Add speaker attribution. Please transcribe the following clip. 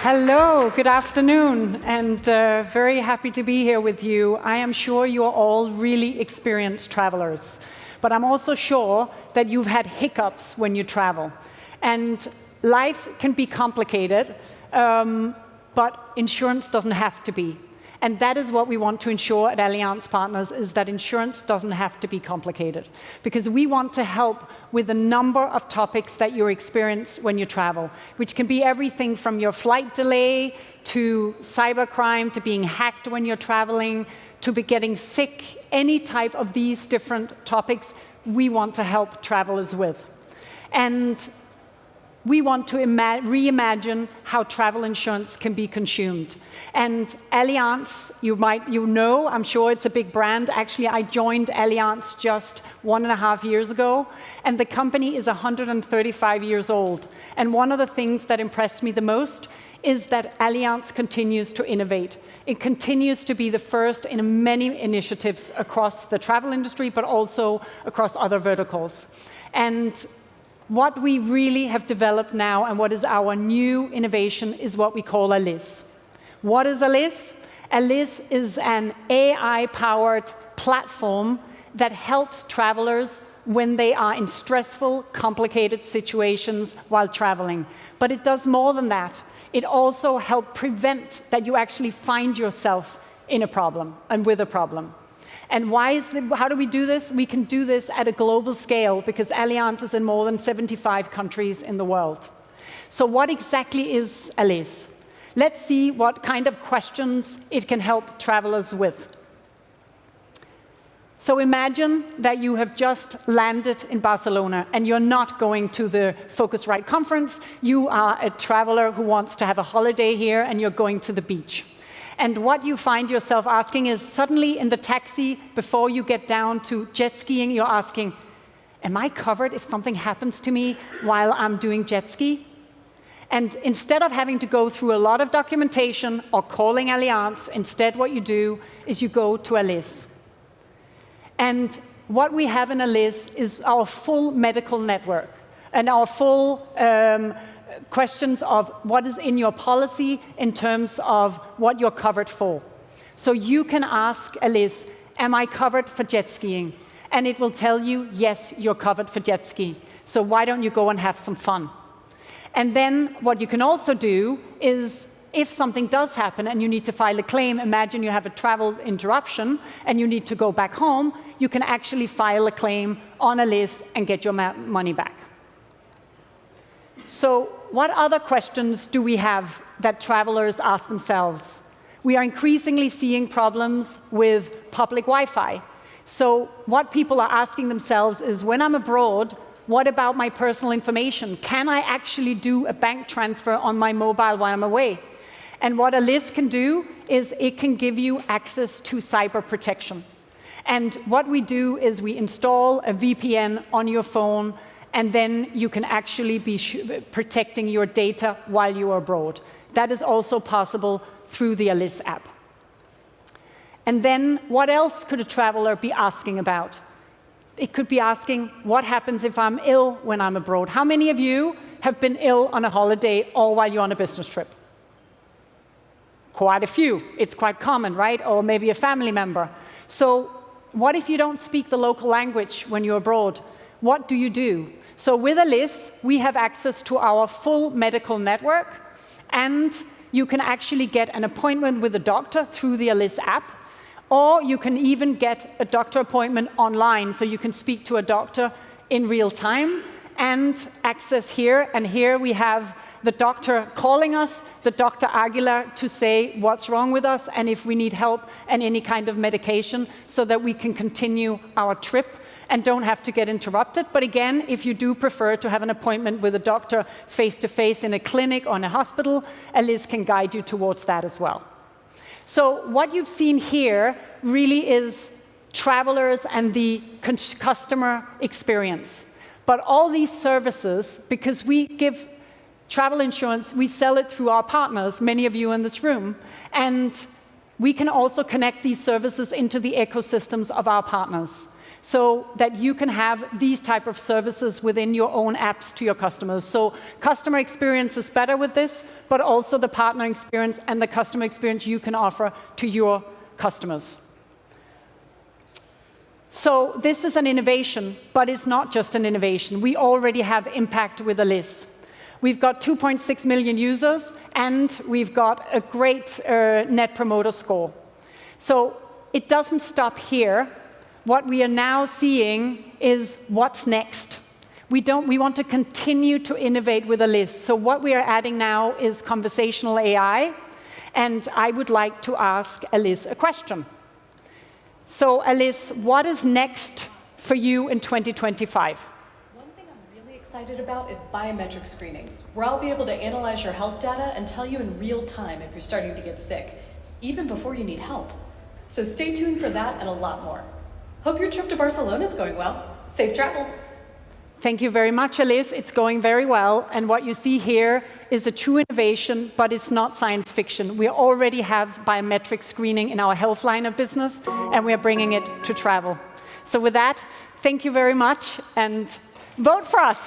Speaker 1: Hello, good afternoon, and very happy to be here with you. I am sure you're all really experienced travelers, but I'm also sure that you've had hiccups when you travel. And life can be complicated, but insurance doesn't have to be. And that is what we want to ensure at Allianz Partners, is that insurance doesn't have to be complicated. Because we want to help with a number of topics that you experience when you travel, which can be everything from your flight delay, to cybercrime, to being hacked when you're traveling, to be getting sick. Any type of these different topics we want to help travelers with. And we want to reimagine how travel insurance can be consumed. And Allianz, you know, I'm sure it's a big brand. Actually, I joined Allianz just 1.5 years ago, and the company is 135 years old. And one of the things that impressed me the most is that Allianz continues to innovate. It continues to be the first in many initiatives across the travel industry, but also across other verticals. And what we really have developed now, and what is our new innovation, is what we call Allyz. What is Allyz? Allyz is an AI-powered platform that helps travelers when they are in stressful, complicated situations while traveling. But it does more than that. It also helps prevent that you actually find yourself in a problem and with a problem. And how do we do this? We can do this at a global scale because Allianz is in more than 75 countries in the world. So what exactly is Allyz? Let's see what kind of questions it can help travelers with. So imagine that you have just landed in Barcelona and you're not going to the Phocuswright conference. You are a traveler who wants to have a holiday here and you're going to the beach. And what you find yourself asking is, suddenly in the taxi, before you get down to jet skiing, you're asking, am I covered if something happens to me while I'm doing jet ski? And instead of having to go through a lot of documentation or calling Allianz, instead what you do is you go to Allyz. And what we have in Allyz is our full medical network and our full questions of what is in your policy in terms of what you're covered for. So you can ask Allyz, am I covered for jet skiing? And it will tell you, yes, you're covered for jet ski. So why don't you go and have some fun? And then what you can also do is, if something does happen and you need to file a claim, imagine you have a travel interruption and you need to go back home, you can actually file a claim on Allyz and get your money back. So what other questions do we have that travelers ask themselves? We are increasingly seeing problems with public Wi-Fi. So what people are asking themselves is, when I'm abroad, what about my personal information? Can I actually do a bank transfer on my mobile while I'm away? And what Allyz can do is it can give you access to cyber protection. And what we do is we install a VPN on your phone, and then you can actually be protecting your data while you are abroad. That is also possible through the Allyz app. And then what else could a traveler be asking about? It could be asking, what happens if I'm ill when I'm abroad? How many of you have been ill on a holiday or while you're on a business trip? Quite a few. It's quite common, right? Or maybe a family member. So what if you don't speak the local language when you're abroad? What do you do? So with Allyz, we have access to our full medical network, and you can actually get an appointment with a doctor through the Allyz app, or you can even get a doctor appointment online, so you can speak to a doctor in real time and access here. And here we have the doctor calling us, the Dr. Aguilar, to say what's wrong with us and if we need help and any kind of medication so that we can continue our trip and don't have to get interrupted. But again, if you do prefer to have an appointment with a doctor face-to-face in a clinic or in a hospital, Allyz can guide you towards that as well. So what you've seen here really is travelers and the customer experience. But all these services, because we give travel insurance, we sell it through our partners, many of you in this room, and we can also connect these services into the ecosystems of our partners. so that you can have these type of services within your own apps to your customers. So customer experience is better with this, but also the partner experience and the customer experience you can offer to your customers. So this is an innovation, but it's not just an innovation. We already have impact with Allyz. We've got 2.6 million users, and we've got a great Net Promoter Score. So it doesn't stop here. What we are now seeing is what's next. We want to continue to innovate with Allyz. So what we are adding now is conversational AI, and I would like to ask Allyz a question. So Allyz, what is next for you in 2025?
Speaker 2: One thing I'm really excited about is biometric screenings, where I'll be able to analyze your health data and tell you in real time if you're starting to get sick, even before you need help. So stay tuned for that and a lot more. Hope your trip to Barcelona is going well. Safe travels.
Speaker 1: Thank you very much, Allyz. It's going very well. And what you see here is a true innovation, but it's not science fiction. We already have biometric screening in our health line of business, and we are bringing it to travel. So with that, thank you very much, and vote for us.